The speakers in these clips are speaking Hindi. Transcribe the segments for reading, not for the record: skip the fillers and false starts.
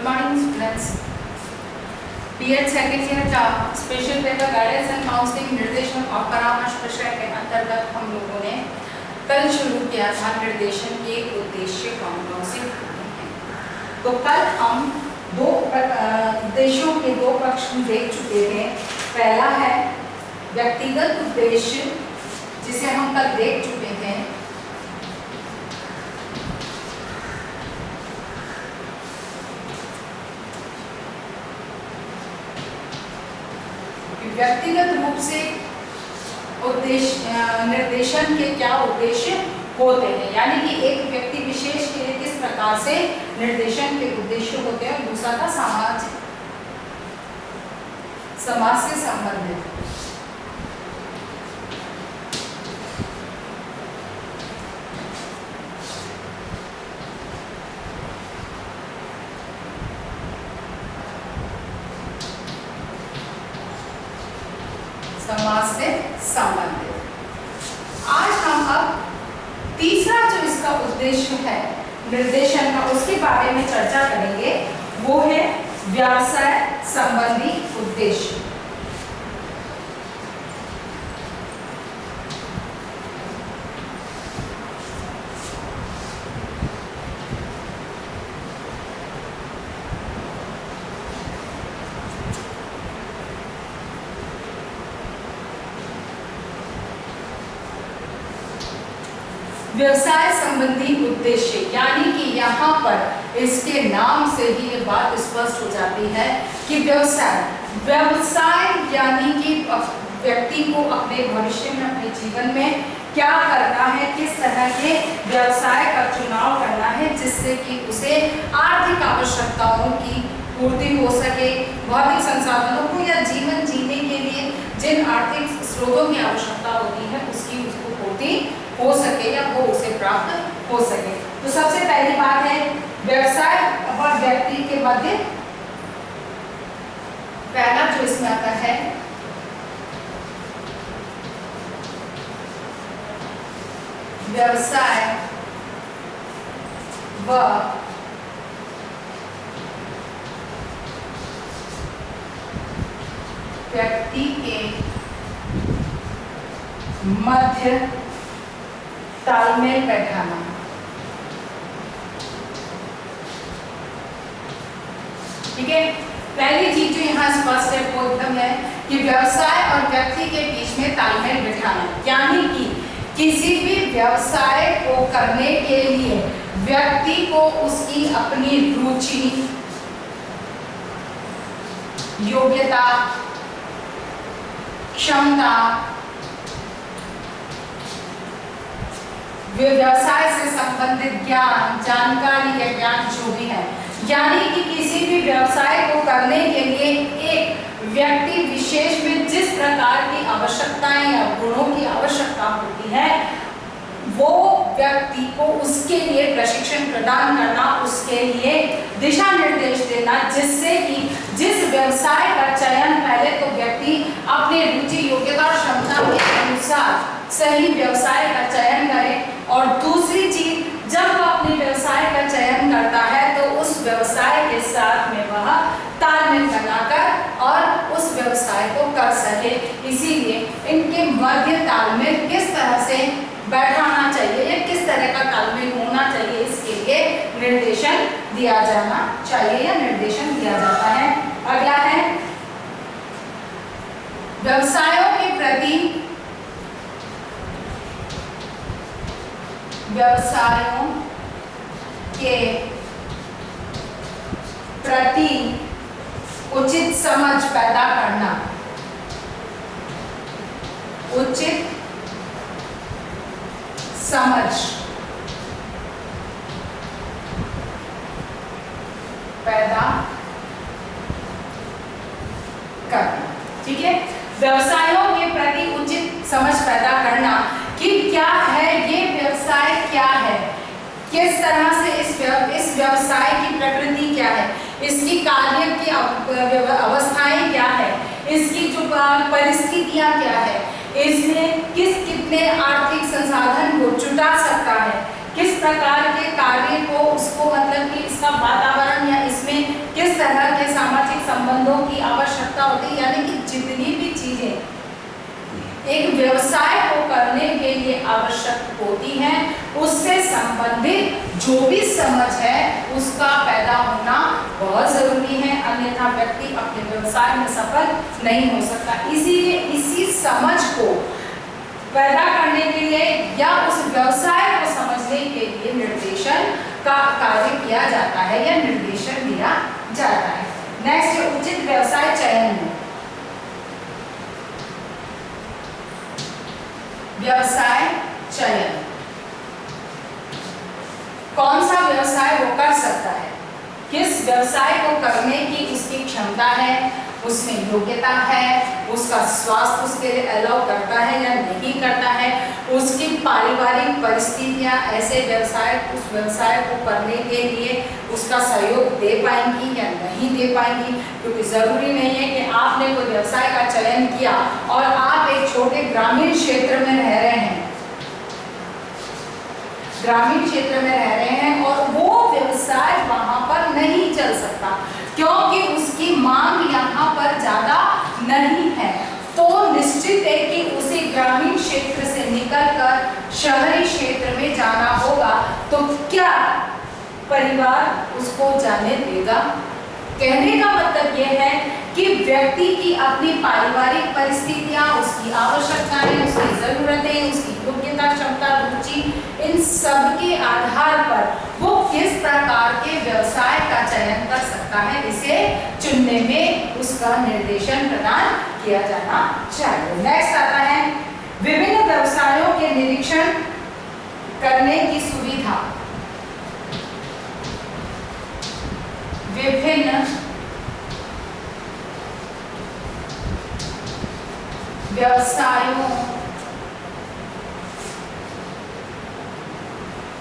Good morning students. B.Ed second year का special paper guidance and counselling निर्देशन और परामर्श विषय के अंतर्गत हम लोगों ने कल शुरू किया था निर्देशन के उद्देश्य कौन से होते हैं। तो कल हम दो उद्देश्यों के दो पक्ष देख चुके हैं। पहला है व्यक्तिगत उद्देश्य जिसे हम कल देख चुके हैं। व्यक्तिगत रूप से उद्देश्य निर्देशन के क्या उद्देश्य होते हैं, यानी कि एक व्यक्ति विशेष के लिए किस प्रकार से निर्देशन के उद्देश्य होते हैं। और दूसरा था समाज से संबंधित। समाज से संबंधित। आज हम अब तीसरा जो इसका उद्देश्य है निर्देशन का उसके बारे में चर्चा करेंगे। वो है व्यवसाय संबंधी उद्देश्य। व्यवसाय संबंधी उद्देश्य यानी कि यहाँ पर इसके नाम से ही ये बात स्पष्ट हो जाती है कि व्यवसाय यानी कि व्यक्ति को अपने भविष्य में अपने जीवन में क्या करना है, किस तरह के व्यवसाय का चुनाव करना है जिससे कि उसे आर्थिक आवश्यकताओं की पूर्ति हो सके, भौतिक संसाधनों को या जीवन जीने के लिए जिन आर्थिक स्रोतों की आवश्यकता होती है उसकी उसको पूर्ति हो सके या वो उसे प्राप्त हो सके। तो सबसे पहली बात है व्यवसाय और व्यक्ति के मध्य पहला जो इसमें आता है व्यवसाय व व्यक्ति के मध्य तालमेल बैठाना। ठीक है, पहली चीज जो यहाँ स्पष्ट है वो एकदम है कि व्यवसाय और व्यक्ति के बीच में तालमेल बैठाना, यानी कि किसी भी व्यवसाय को करने के लिए व्यक्ति को उसकी अपनी रुचि, योग्यता, क्षमता, व्यवसाय से संबंधित ज्ञान, जानकारी या ज्ञान जो भी है, यानी कि किसी भी व्यवसाय को करने के लिए एक व्यक्ति विशेष में जिस प्रकार की आवश्यकताएं या गुणों की आवश्यकता होती है वो व्यक्ति को उसके लिए प्रशिक्षण प्रदान करना, उसके लिए दिशा निर्देश देना, जिससे कि जिस व्यवसाय का चयन पहले तो व्यक्ति अपने रुचि, योग्यता और क्षमता के अनुसार सही व्यवसाय का चयन करे, और दूसरी चीज जब वह अपने व्यवसाय का चयन करता है तो उस व्यवसाय के साथ में वह तालमेल बनाकर और उस व्यवसाय को कर सके। इसीलिए इनके मध्य तालमेल किस तरह से बैठाना चाहिए या किस तरह का तालमेल होना चाहिए इसके लिए निर्देशन दिया जाना चाहिए या निर्देशन दिया जाता है। अगला है व्यवसायों के प्रति उचित समझ पैदा करना। उचित समझ पैदा करना। ठीक है, व्यवसायों के प्रति उचित समझ पैदा करना कि क्या है ये व्यवसाय, क्या है, किस तरह से इस व्यवसाय की प्रकृति क्या है, इसकी कार्य की अवस्थाएं क्या है, इसकी जो परिस्थितियां क्या है, इसमें कितने आर्थिक संसाधन को जुटा सकता है, किस प्रकार के कार्य को उसको मतलब कि इसका वातावरण या इसमें संबंधों की आवश्यकता होती है, यानी कि जितनी भी चीजें एक व्यवसाय को करने के लिए आवश्यक होती हैं, उससे संबंधित जो भी समझ है उसका पैदा होना बहुत जरूरी है, अन्यथा व्यक्ति अपने व्यवसाय में सफल नहीं हो सकता। इसीलिए इसी समझ को पैदा करने के लिए या उस व्यवसाय को समझने के लिए निर्देशन का कार्य किया जाता है या निर्देशन दिया जाता है। नेक्स्ट, उचित व्यवसाय चयन में व्यवसाय चयन, कौन सा व्यवसाय वो कर सकता है, किस व्यवसाय को करने की उसकी क्षमता है, उसमें योग्यता है, उसका स्वास्थ्य उसके लिए अलाउ करता है या नहीं करता है, उसकी पारिवारिक परिस्थितियां ऐसे व्यवसाय उस व्यवसाय को करने के लिए उसका सहयोग दे पाएंगी या नहीं दे पाएंगी। क्योंकि जरूरी नहीं है कि आपने कोई व्यवसाय का चयन किया और आप एक छोटे ग्रामीण क्षेत्र में रह रहे हैं, ग्रामीण क्षेत्र में रह रहे हैं और वो व्यवसाय वहां पर नहीं चल सकता क्योंकि उसकी मांग यहाँ पर ज्यादा नहीं है, तो निश्चित है कि उसे ग्रामीण क्षेत्र से निकलकर शहरी क्षेत्र में जाना होगा। तो क्या परिवार उसको जाने देगा? कहने का मतलब यह है कि व्यक्ति की अपनी पारिवारिक परिस्थितियां, उसकी आवश्यकताएं, उसकी जरूरतें, उसकी योग्यता, क्षमता, रुचि, इन सब के आधार पर वो किस प्रकार के व्यवसाय का चयन कर सकता है, इसे चुनने में उसका निर्देशन प्रदान किया जाना चाहिए। नेक्स्ट आता है विभिन्न व्यवसायों के निरीक्षण करने की सुविधा। विभिन्न व्यवसायों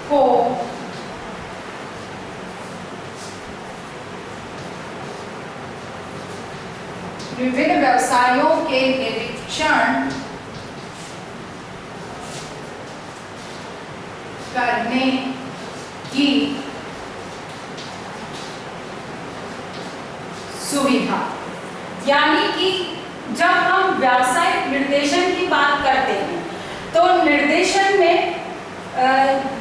को विभिन्न व्यवसायों के निरीक्षण करने की सुविधा, यानी कि जब हम व्यावसायिक निर्देशन की बात करते हैं तो निर्देशन में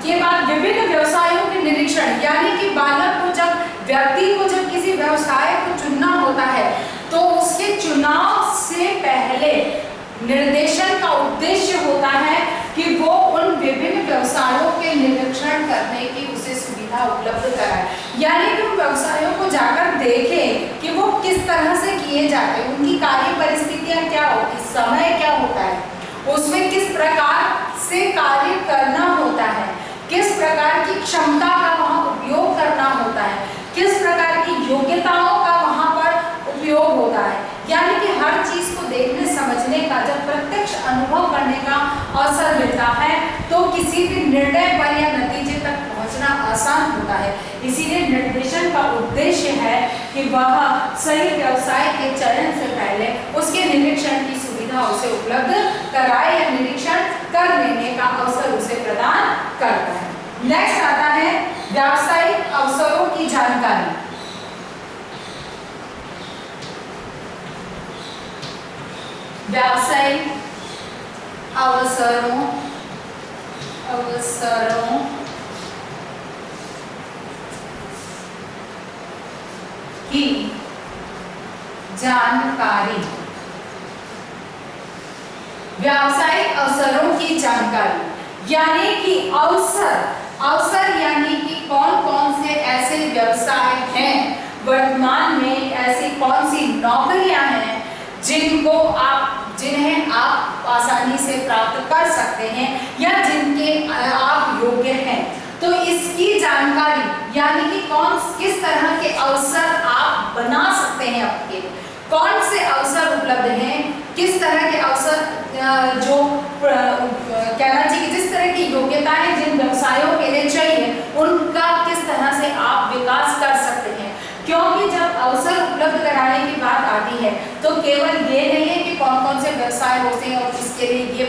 ये बात विभिन्न व्यवसायों के निरीक्षण, यानी कि बालक को जब व्यक्ति को जब किसी व्यवसाय को चुनना होता है तो उसके चुनाव से पहले निर्देशन का उद्देश्य होता है कि वो उन विभिन्न व्यवसायों के निरीक्षण करने की उसे सुविधा उपलब्ध कराए, यानी कि उन व्यवसायों को जाकर देखें कि वो किस तरह से किए जाते हैं, उनकी कार्य परिस्थितियां क्या होती, समय क्या होता है, उसमें किस प्रकार से कार्य करना होता है, किस प्रकार की क्षमता का वहाँ उपयोग करना होता है, किस प्रकार की योग्यताओं का वहाँ पर उपयोग होता है, यानी कि हर चीज को देखने समझने का जब प्रत्यक्ष अनुभव करने का अवसर मिलता है तो किसी भी निर्णय पर या नतीजे तक पहुंचना आसान होता है। इसीलिए निर्देशन का उद्देश्य है कि वह सही व्यवसाय के चयन से पहले उसके निरीक्षण की सुविधा उसे उपलब्ध कराए या निरीक्षण कर लेने का अवसर उसे प्रदान करता है। नेक्स्ट आता है व्यावसायिक अवसरों की जानकारी। व्यावसायिक अवसरों की जानकारी। व्यावसायिक अवसरों की जानकारी यानी कि अवसर यानी कि कौन कौन से ऐसे व्यवसाय हैं वर्तमान में, ऐसी कौन सी नौकरियां हैं जिन्हें आप आसानी से प्राप्त कर सकते हैं या जिनके आप योग्य हैं। तो इसकी जानकारी यानी कि किस तरह के अवसर आप बना सकते हैं, आपके कौन से अवसर उपलब्ध हैं, किस तरह के अवसर जो कहना चाहिए कि जिस तरह की योग्यताएं जिन व्यवसायों के लिए चाहिए उनका किस तरह से आप विकास कर सकते हैं। क्योंकि जब अवसर उपलब्ध कराने की बात आती है तो केवल ये नहीं है कि कौन कौन से व्यवसाय होते हैं और इसके लिए ये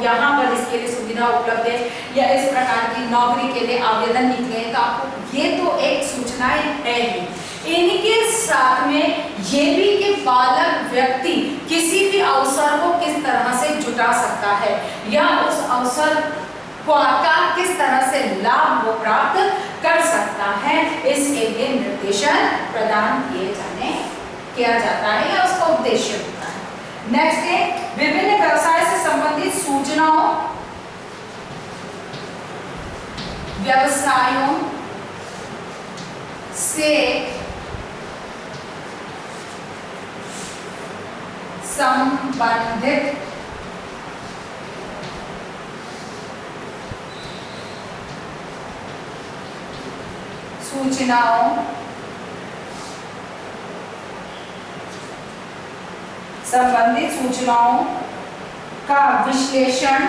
यहाँ पर इसके लिए सुविधा उपलब्ध है या इस प्रकार की नौकरी के लिए आवेदन निकले हैं, तो आपको ये तो एक सूचनाएं है ही, इनके साथ में ये भी कि बालक व्यक्ति किसी भी अवसर को किस तरह से जुटा सकता है या उस अवसर का किस तरह से लाभ वो प्राप्त कर सकता है, इसके लिए निर्देशन प्रदान किया जाता है या उसका उद्देश्य होता है। नेक्स्ट है विभिन्न व्यवसाय से संबंधित सूचनाओं, व्यवसायों से संबंधित सूचनाओं का विश्लेषण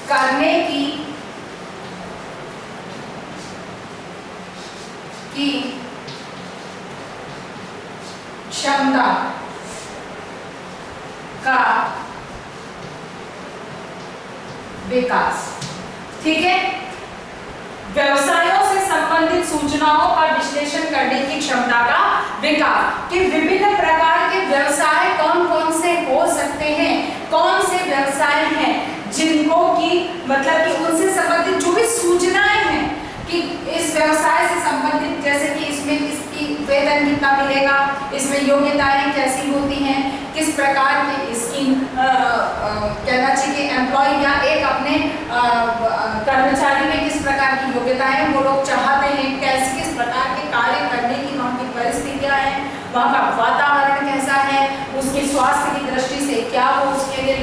करने की क्षमता का विकास। ठीक है, व्यवसायों से संबंधित सूचनाओं का विश्लेषण करने की क्षमता का विकास कि विभिन्न प्रकार के व्यवसाय कौन कौन से हो सकते हैं, कौन से व्यवसाय हैं जिनको की मतलब कि उनसे संबंधित जो भी सूचनाएं हैं कि इस व्यवसाय से संबंधित, जैसे कि इसमें इसकी वेतन कितना मिलेगा, इसमें योग्यताएं कैसी होती हैं, किस प्रकार की इसकी कहना चाहिए कि एम्प्लॉय या एक अपने कर्मचारी में किस प्रकार की योग्यताएं वो लोग चाहते हैं, कैसे किस प्रकार के कार्य करने की वहाँ की परिस्थितियां हैं, वहाँ का वातावरण कैसा है, उसके स्वास्थ्य की दृष्टि से क्या वो उसके लिए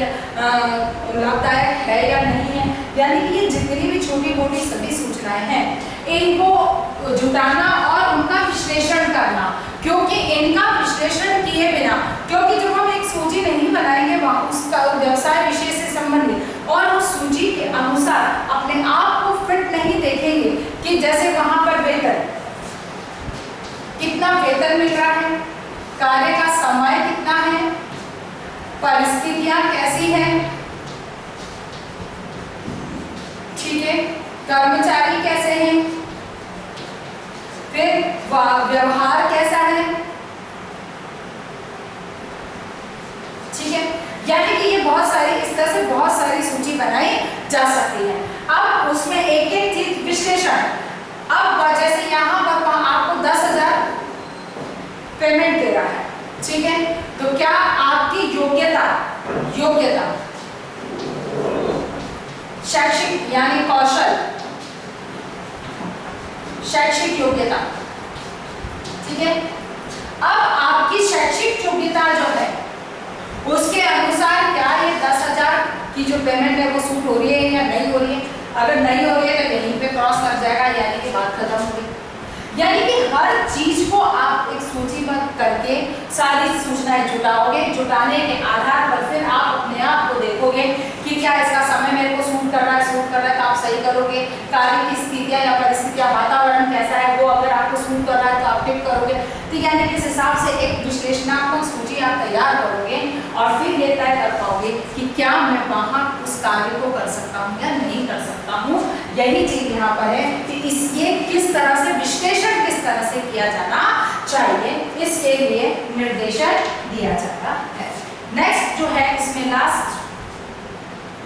लाभदायक है या नहीं है। यानी कि ये जितनी भी छोटी मोटी सभी सूचनाएं हैं इनको जुटाना और उनका विश्लेषण करना, क्योंकि इनका विश्लेषण किए बिना, क्योंकि जब हम एक सूची नहीं बनाएंगे उसका व्यवसाय विषय से संबंधित और उस सूची के अनुसार अपने आप को फिट नहीं देखेंगे कि जैसे वहां पर वेतन कितना वेतन मिल रहा है, कार्य का समय कितना है, परिस्थितियां कैसी है, ठीक है, कर्मचारी कैसे हैं, फिर व्यवहार कैसा है, ठीक है। यानी कि ये बहुत सारी इस तरह से बहुत सारी सूची बनाई जा सकती है। अब उसमें एक एक चीज विश्लेषण, अब जैसे यहाँ पर आपको 10,000 पेमेंट दे रहा है, ठीक है, तो क्या आपकी योग्यता शैक्षिक यानी कौशल, शैक्षिक योग्यता, ठीक है। अब आपकी शैक्षिक योग्यता जो है उसके अनुसार क्या ये 10,000 की जो पेमेंट है वो सूट हो रही है या नहीं हो रही है। अगर नहीं हो रही है तो यहीं पे क्रॉस लग जाएगा, यानी कि बात खत्म हो गई। यानी कि हर चीज को आप एक सूचीबद्ध करके सारी सूचनाएं जुटाओगे, जुटाने के आधार पर फिर आप अपने आप को देखोगे कि क्या इसका समय मेरे को सूट कर रहा है तो आप सही करोगे, कार्य की स्थितियां या परिस्थितियां, वातावरण कैसा है वो अगर आपको सूट कर रहा है तो आप टिक करोगे। तो यानी कि इस हिसाब से एक विश्लेषणात्मक सूची आप तैयार करोगे और फिर ये तय कर पाओगे कि क्या मैं वहां उस कार्य को कर सकता हूँ या नहीं कर सकता हूँ। यही चीज यहाँ पर है कि ये किस तरह से विश्लेषण किस तरह से किया जाना चाहिए, इसके लिए निर्देशन दिया जाता है। नेक्स्ट जो है इसमें लास्ट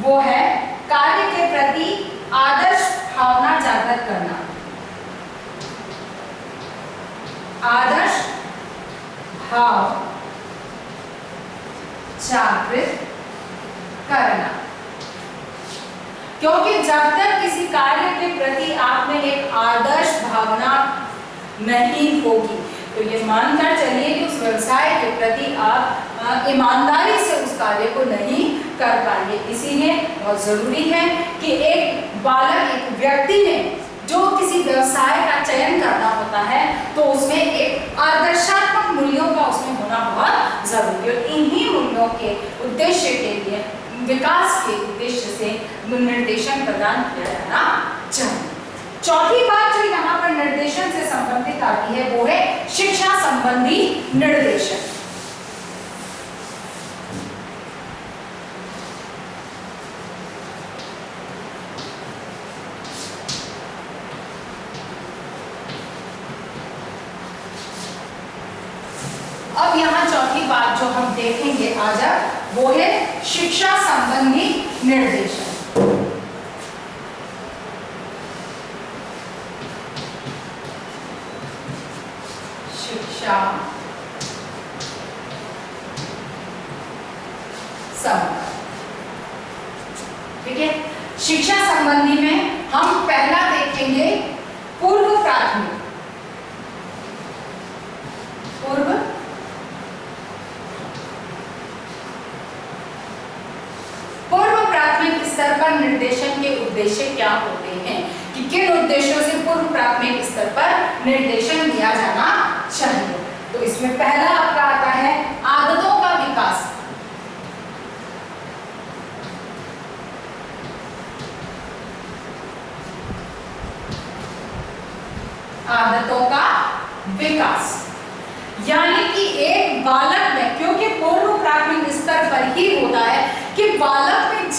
वो है कार्य के प्रति आदर्श भावना जागृत करना। आदर्श भाव जागृत करना, क्योंकि जब तक किसी कार्य के प्रति आप में एक आदर्श भावना नहीं होगी तो ये मानकर चलिए कि उस व्यवसाय के प्रति आप ईमानदारी से उस कार्य को नहीं कर पाएंगे। इसीलिए बहुत जरूरी है कि एक बालक, एक व्यक्ति ने जो किसी व्यवसाय का चयन करना होता है तो उसमें एक आदर्शात्मक मूल्यों का उसमें होना बहुत जरूरी है। इन्हीं मूल्यों के उद्देश्य के लिए, विकास के उद्देश्य से निर्देशन प्रदान किया जाना चाहिए। चौथी बात जो यहाँ पर निर्देशन से संबंधित आती है वो है शिक्षा संबंधी निर्देशन। चौथी बात जो हम देखेंगे आज वो है शिक्षा संबंधी निर्देशन। शिक्षा संबंधी, ठीक है। शिक्षा संबंधी में हम पहला देखेंगे पूर्व प्राथमिक। पूर्व प्राथमिक स्तर पर निर्देशन के उद्देश्य क्या होते हैं, कि किन उद्देश्यों से पूर्व प्राथमिक स्तर पर निर्देशन दिया जाना चाहिए। तो इसमें पहला आपका आता है आदतों का विकास। आदतों का विकास, यानी कि एक बालक में, क्योंकि पूर्व प्राथमिक स्तर पर ही होता है कि बालक में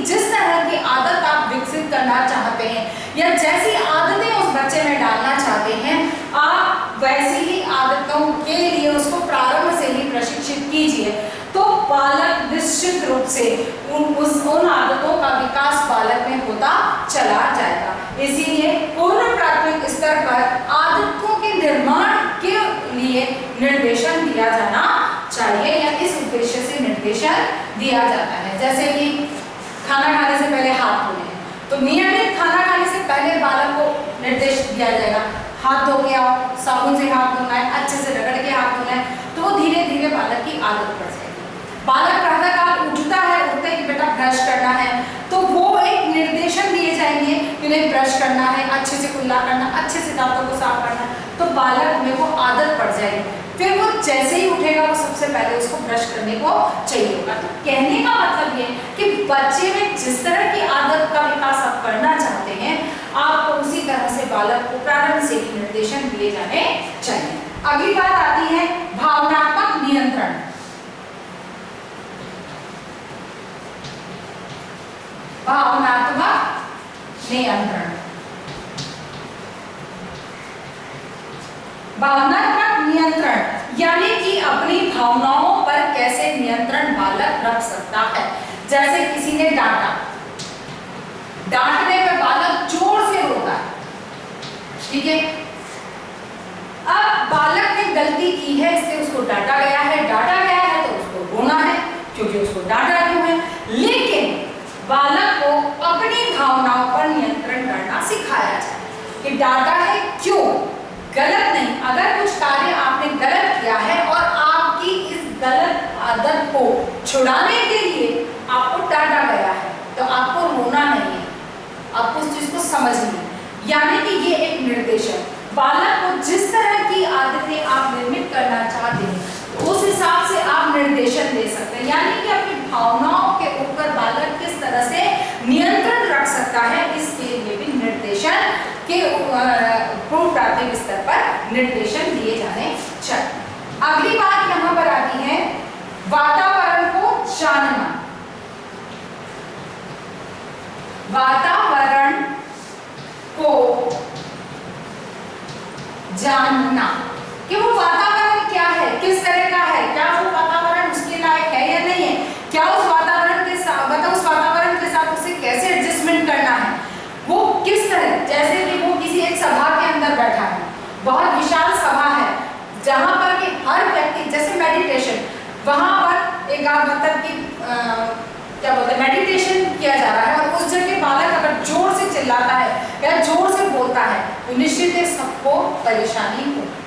जिस तरह की आदत आप विकसित करना चाहते हैं या जैसी आदतें उस बच्चे में डालना चाहते हैं, आप वैसी ही आदतों के लिए उसको प्रारंभ से ही प्रशिक्षित कीजिए, तो बालक निश्चित रूप से उन आदतों का विकास बालक में होता चला जाएगा। इसीलिए पूर्व प्राथमिक स्तर पर आदतों के निर्माण के लिए निर्देशन दिया जाना चाहिए या इस उद्देश्य से निर्देशन दिया जाता है। जैसे कि खाना खाने से पहले हाथ धोने हैं, तो नियमित खाना खाने से पहले बालक को निर्देश दिया जाएगा, हाथ धो के आओ, साबुन से हाथ धोना है, अच्छे से रगड़ के हाथ धोना है, तो वो धीरे धीरे बालक की आदत पड़ जाएगी। बालक प्रातःकाल उठता है, उठते कि बेटा ब्रश करना है, तो वो एक निर्देशन दिए जाएंगे कि नहीं ब्रश करना है, अच्छे से कुल्ला करना, अच्छे से दांतों को साफ करना, तो बालक में वो आदत पड़ जाएगी। फिर वो जैसे ही उठेगा वो सबसे पहले उसको ब्रश करने को चाहिए होगा। तो कहने का मतलब ये कि बच्चे में जिस तरह की आदत का विकास आप करना चाहते हैं, आपको उसी तरह से बालक को प्रारंभ से ही निर्देशन दिए जाने चाहिए। अगली बात आती है भावनात्मक नियंत्रण। भावनात्मक नियंत्रण, भावनात्मक नियंत्रण यानी कि अपनी भावनाओं पर कैसे नियंत्रण बालक रख सकता है। जैसे किसी ने डांटा, डांटने पे बालक जोर से रोता है, ठीक है। अब बालक ने गलती की है, इसलिए उसको डांटा गया है, तो उसको रोना है क्योंकि उसको डांटा क्यों है। लेकिन बालक को अपनी भावनाओं पर नियंत्रण करना सिखाया जाए कि डांटा है क्यों, गलत नहीं। अगर कुछ कार्य आपने गलत किया है और आपकी इस गलत आदत को छुड़ाने के लिए आपको डांटा गया है, तो आपको रोना नहीं है, आपको उस चीज को समझनी है। यानी कि ये एक निर्देशन, बालक को जिस तरह की आदतें आप निर्मित करना चाहते हैं उस हिसाब से आप निर्देशन दे सकते हैं। यानी कि अपनी भावनाओं के ऊपर बालक किस तरह से नियंत्रण रख सकता है, इसके लिए भी निर्देशन के पूर्व प्राथमिक स्तर पर निर्देशन दिए जाने चाहिए। अगली बात यहाँ पर आती है वातावरण को जानना। वातावरण को जानना कि वो वातावरण क्या है, किस तरह का है, क्या वो वातावरण उसके लायक है या नहीं है, क्या उस वातावरण के साथ उस वातावरण के साथ उसे कैसे एडजस्टमेंट करना है, वो किस तरह। जैसे कि वो किसी एक सभा के अंदर बैठा है, बहुत विशाल सभा है जहां पर कि हर व्यक्ति, जैसे मेडिटेशन, वहां पर एक मतलब कि क्या बोलते हैं, मेडिटेशन किया जा रहा है और उस जगह बालक अगर जोर से चिल्लाता है या जोर से बोलता है तो निश्चित ही सबको परेशानी होगी।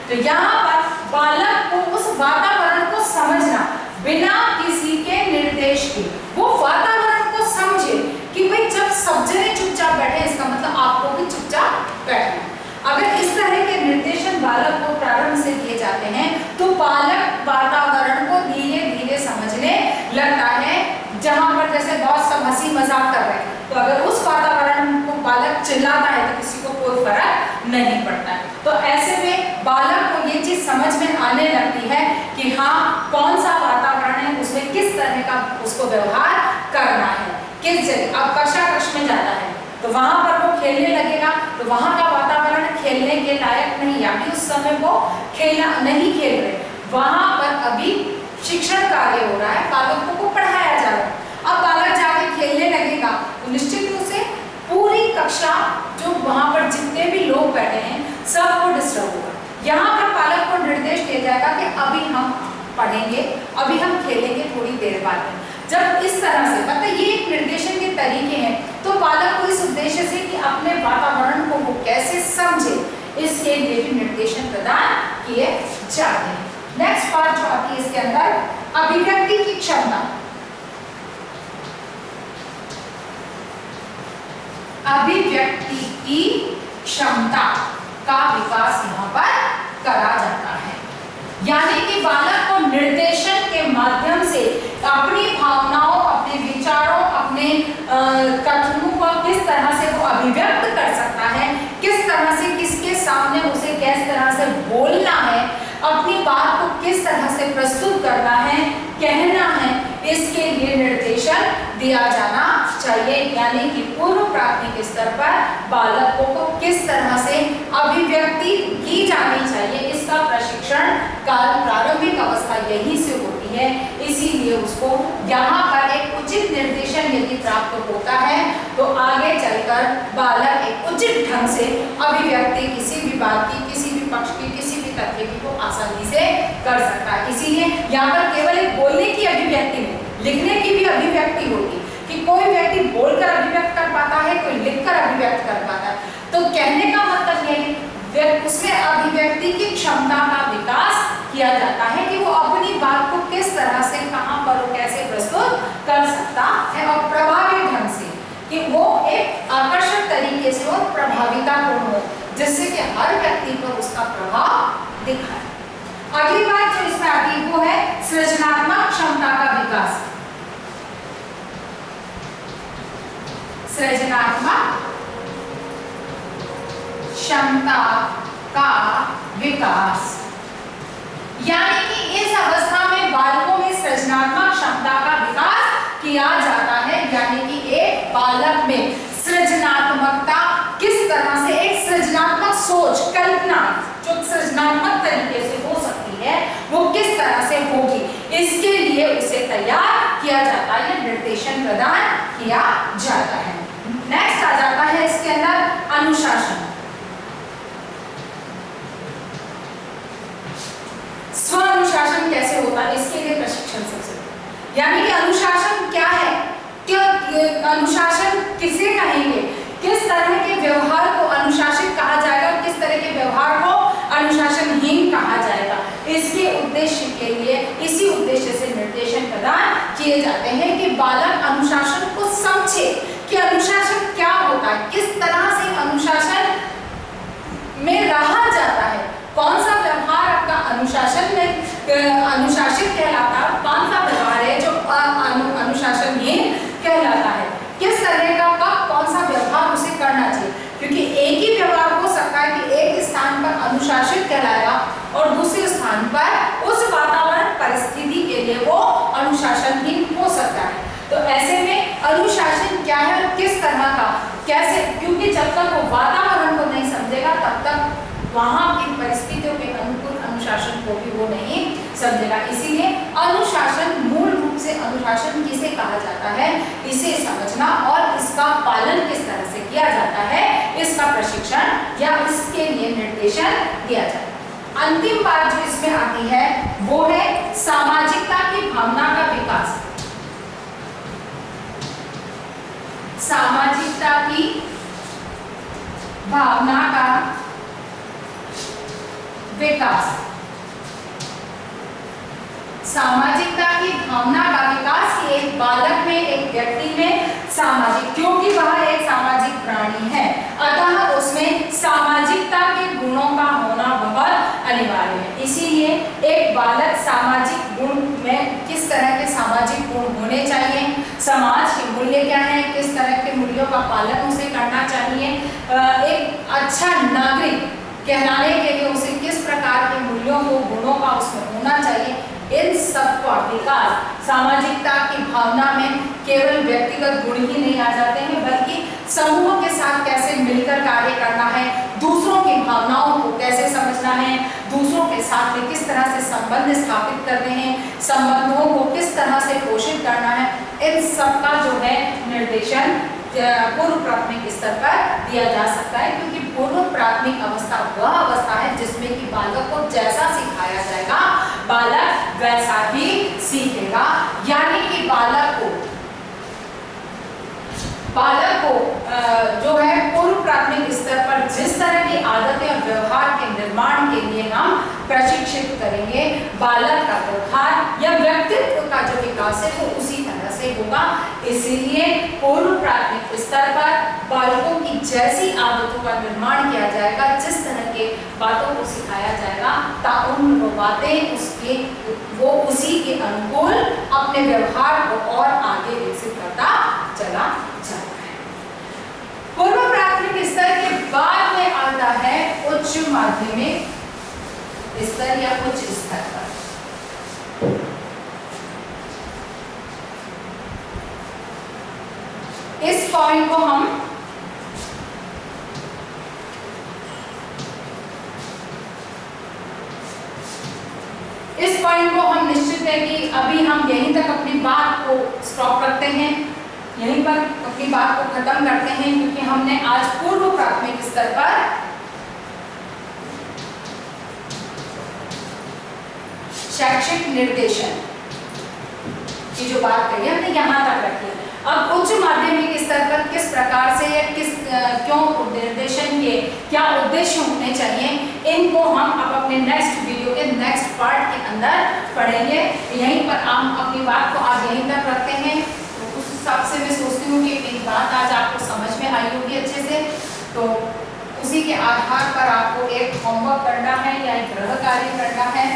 तो यहाँ पर बालक को उस वातावरण को समझना, बिना किसी के निर्देश के वो वातावरण को समझे कि भाई जब सब जने चुपचाप बैठे, इसका मतलब आपको भी चुपचाप बैठना। अगर इस तरह के निर्देशन बालक को प्रारंभ से दिए जाते हैं तो बालक वातावरण को धीरे धीरे समझने लगता है। जहां पर जैसे बहुत सब हंसी मजाक कर रहे हैं, तो अगर उस वातावरण को बालक चिल्लाता है तो किसी को कोई फर्क नहीं पड़ता है। तो ऐसे में बालक को ये चीज समझ में आने लगती है कि हाँ, कौन सा वातावरण है, उसमें किस तरह का उसको व्यवहार करना है, किस जगह। अब कक्षा में जाता है तो वहां पर वो खेलने लगेगा, तो वहां का वातावरण खेलने के लायक नहीं, या फिर उस समय वो खेलना नहीं खेल रहे, वहां पर अभी शिक्षण कार्य हो रहा है, बालकों को पढ़ाया जा रहा है। अब बालक जाके खेलने लगेगा तो निश्चित रूप से पूरी कक्षा, जो वहां पर जितने भी लोग बैठे हैं, सबको डिस्टर्ब होगा। यहाँ पर बालक को निर्देश दिया जाएगा कि अभी हम पढ़ेंगे, अभी हम खेलेंगे थोड़ी देर बाद में। जब इस तरह से, मतलब ये एक निर्देशन के तरीके हैं, तो बालक को इस उद्देश्य से कि अपने वातावरण को वो कैसे समझे, इसके लिए भी निर्देशन प्रदान किए जाते हैं। नेक्स्ट पार्ट जो आती है इसके अंदर, अभिव्यक्ति की क्षमता। अभिव्यक्ति की क्षमता का विकास यहाँ पर करा जाता है, यानी कि बालक को निर्देशन के माध्यम से अपनी भावनाओं, अपने विचारों, अपने कथनों को किस तरह से वो अभिव्यक्त कर सकता है, किस तरह से किसके सामने उसे किस तरह से बोलना है, अपनी बात को किस तरह से प्रस्तुत करना है, कहना है, इसके लिए निर्देशन दिया जाना चाहिए। यानी कि पूर्व प्राथमिक स्तर पर बालकों को किस तरह से अभिव्यक्ति की जानी चाहिए, इसका प्रशिक्षण काल प्रारंभिक अवस्था यही से होती है। इसीलिए उसको यहाँ पर एक उचित निर्देशन यदि प्राप्त होता है तो आगे चलकर बालक एक उचित ढंग से अभिव्यक्ति किसी भी बात की, किसी भी पक्ष की, किसी भी तथ्य की को आसानी से कर सकता है। इसीलिए यहाँ पर केवल एक बोलने की अभिव्यक्ति नहीं, लिखने की भी अभिव्यक्ति होगी कि कोई व्यक्ति बोलकर अभिव्यक्त कर पाता है, कोई लिखकर अभिव्यक्त कर पाता है। तो कहने का मतलब ये है उसमें अभिव्यक्ति की क्षमता का विकास किया जाता है कि वो अपनी बात को किस तरह से, कहां पर, कैसे प्रस्तुत कर सकता है और प्रभावी ढंग से, कि वो एक आकर्षक तरीके से और प्रभावितापूर्ण हो, जिससे कि हर व्यक्ति पर उसका प्रभाव दिखाए। अगली बात जो इसमें आती है वो है सृजनात्मक क्षमता का विकास। सृजनात्मक क्षमता का विकास, यानी कि इस अवस्था में बालकों में सृजनात्मक क्षमता का विकास किया जाता है। यानी कि एक बालक में सृजनात्मकता किस तरह से, एक सृजनात्मक सोच, कल्पना जो सृजनात्मक तरीके से हो सकती है, वो किस तरह से होगी, इसके लिए उसे तैयार किया जाता है, निर्देशन प्रदान किया जाता है। नेक्स्ट आ जाता है इसके अंदर अनुशासन। स्व अनुशासन कैसे होता है, इसके लिए प्रशिक्षण सबसे, यानी कि अनुशासन क्या है, क्या अनुशासन किसे कहेंगे, किस तरह के व्यवहार को अनुशासित कहा जाएगा और किस तरह के व्यवहार को अनुशासनहीन कहा जाएगा, इसके उद्देश्य के लिए, इसी उद्देश्य से निर्देशन प्रदान किए जाते हैं कि बालक अनुशासन को समझे कि अनुशासन क्या होता है, किस तरह से अनुशासन में रहा जाता है, कौन सा व्यवहार आपका अनुशासन में अनुशासित कहलाता है, कौन सा व्यवहार है जो अनुशासनहीन कहलाता है, किस तरह का कौन सा व्यवहार उसे करना चाहिए। क्योंकि एक ही व्यवहार हो सकता है कि एक स्थान पर अनुशासित कहलाएगा और दूसरे स्थान पर उस वातावरण परिस्थिति के लिए वो अनुशासनहीन हो सकता है। तो ऐसे में अनुशासन क्या है और किस तरह का, कैसे, क्योंकि जब तक वो वातावरण को नहीं समझेगा तब तक वहां की परिस्थितियों के अनुकूल अनुशासन को भी वो नहीं समझेगा। इसीलिए अनुशासन, मूल रूप से अनुशासन किसे कहा जाता है, इसे समझना और इसका पालन किस तरह से किया जाता है, इसका प्रशिक्षण या इसके लिए निर्देशन दिया जाता है। अंतिम बात जो इसमें आती है वो है सामाजिकता की भावना का विकास। सामाजिकता की भावना का विकास। सामाजिकता की भावना का विकास कि एक बालक में, एक व्यक्ति में सामाजिक, क्योंकि वह एक सामाजिक प्राणी है, अतः उसमें सामाजिकता के गुणों का होना बहुत अनिवार्य है। इसीलिए एक बालक सामाजिक गुण में किस तरह के सामाजिक गुण होने चाहिए, समाज के मूल्य क्या है, किस तरह के मूल्यों का पालन उसे करना चाहिए, एक अच्छा नागरिक कहलाने के लिए उसे किस प्रकार के मूल्यों को, गुणों का उसमें होना चाहिए, इन सब का विकास सामाजिकता की भावना में केवल व्यक्तिगत गुण ही नहीं आ जाते हैं, बल्कि समूह के साथ कैसे मिलकर कार्य करना है, दूसरों की भावनाओं को कैसे समझना है, दूसरों के साथ में किस तरह से संबंध स्थापित करने हैं, संबंधों को किस तरह से पोषित करना है, इन सब का जो है निर्देशन पूर्व प्राथमिक स्तर पर दिया जा सकता है। क्योंकि पूर्व प्राथमिक अवस्था वह अवस्था है जिसमें कि बालक को जैसा सिखाया जाएगा बालक वैसा ही सीखेगा। यानी कि बालक को जो है पूर्व प्राथमिक स्तर पर जिस तरह की आदतें और व्यवहार के निर्माण के लिए हम प्रशिक्षित करेंगे, बालक का व्यवहार या व्यक्तित्व का जो विकास है वो उसी तरह से होगा। इसीलिए पूर्व प्राथमिक स्तर पर बालकों की जैसी आदतों का निर्माण किया जाएगा, जिस तरह के बातों को सिखाया जाएगा, ताकि वो बातें वो उसी के अनुकूल अपने व्यवहार को और आगे विकसित करता चला जाता है। पूर्व प्राथमिक स्तर के बाद में आता है उच्च माध्यमिक स्तर या उच्च स्तर पर। इस पॉइंट को हम निश्चित है कि अभी हम यहीं तक अपनी बात को स्टॉप करते हैं, यहीं पर अपनी बात को खत्म करते हैं। क्योंकि हमने आज पूर्व प्राथमिक स्तर पर शैक्षिक निर्देशन की जो बात कही हमने यहां तक रखी। अब उच्च माध्यमिक स्तर पर किस प्रकार से या क्यों निर्देशन के क्या उद्देश्य होने चाहिए, इनको हम अब अपने नेक्स्ट वीडियो के नेक्स्ट पार्ट के अंदर पढ़ेंगे। यहीं पर हम अपनी बात को आज यहीं तक रखते हैं। तो उस हिसाब से मैं सोचती हूँ कि मेरी बात आज आपको समझ में आई होगी अच्छे से। तो उसी के आधार पर आपको एक होमवर्क करना है या एक गृह कार्य करना है।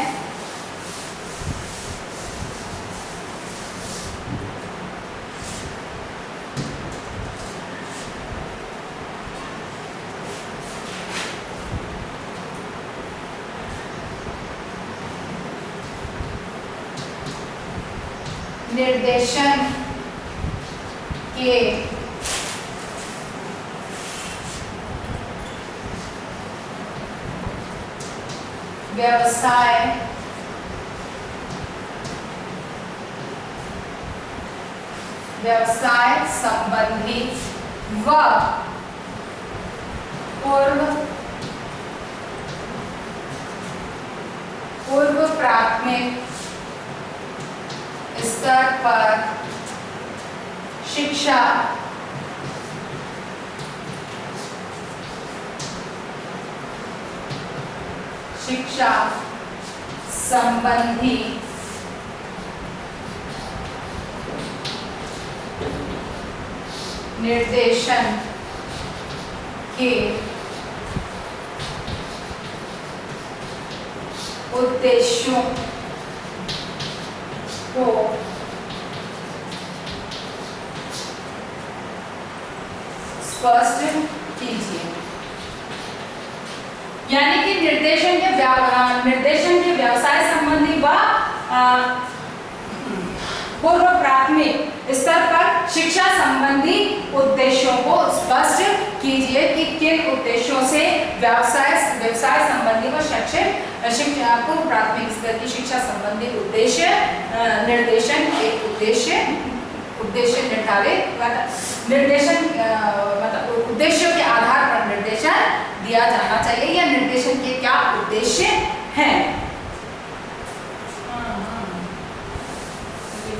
निर्देशन के व्यवसाय संबंधी व पूर्व प्राथमिक स्तर पर शिक्षा संबंधी निर्देशन के उद्देश्यों को स्पष्ट कीजिए। यानी कि निर्देशन के व्यवसाय संबंधी व पूर्व प्राथमिक स्तर पर शिक्षा संबंधी उद्देश्यों को स्पष्ट कीजिए कि किन उद्देश्यों से व्यवसाय संबंधी व शिक्षा पूर्व प्राथमिक स्तर की शिक्षा संबंधी उद्देश्य निर्देशन के उद्देश्य निर्धारित मतलब उद्देश्यों के आधार पर निर्देशन दिया जाना चाहिए या निर्देशन के क्या उद्देश्य हैं।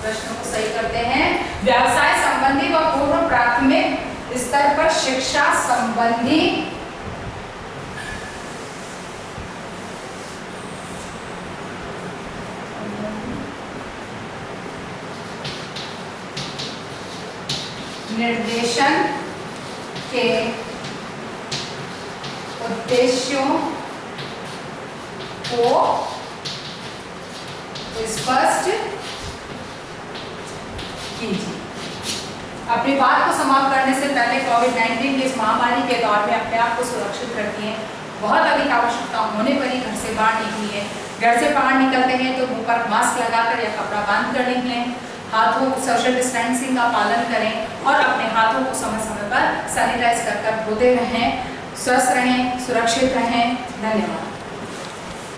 प्रश्नों को सही करते हैं। व्यवसाय संबंधी व पूर्व प्राथमिक स्तर पर शिक्षा संबंधी निर्देशन के उद्देश्यों को स्पष्ट कीजिए। अपनी बात को समाप्त करने से पहले कोविड-19 की इस महामारी के दौर में अपने आप को सुरक्षित रखिए। बहुत अधिक आवश्यकता होने पर ही घर से बाहर निकलिए। घर से बाहर निकलते हैं तो मुंह पर मास्क लगाकर या कपड़ा बांध कर निकलें। हाथों सोशल डिस्टेंसिंग का पालन करें और अपने हाथों को समय समय पर सैनिटाइज कर धोते रहें। स्वस्थ रहें, सुरक्षित रहें। धन्यवाद।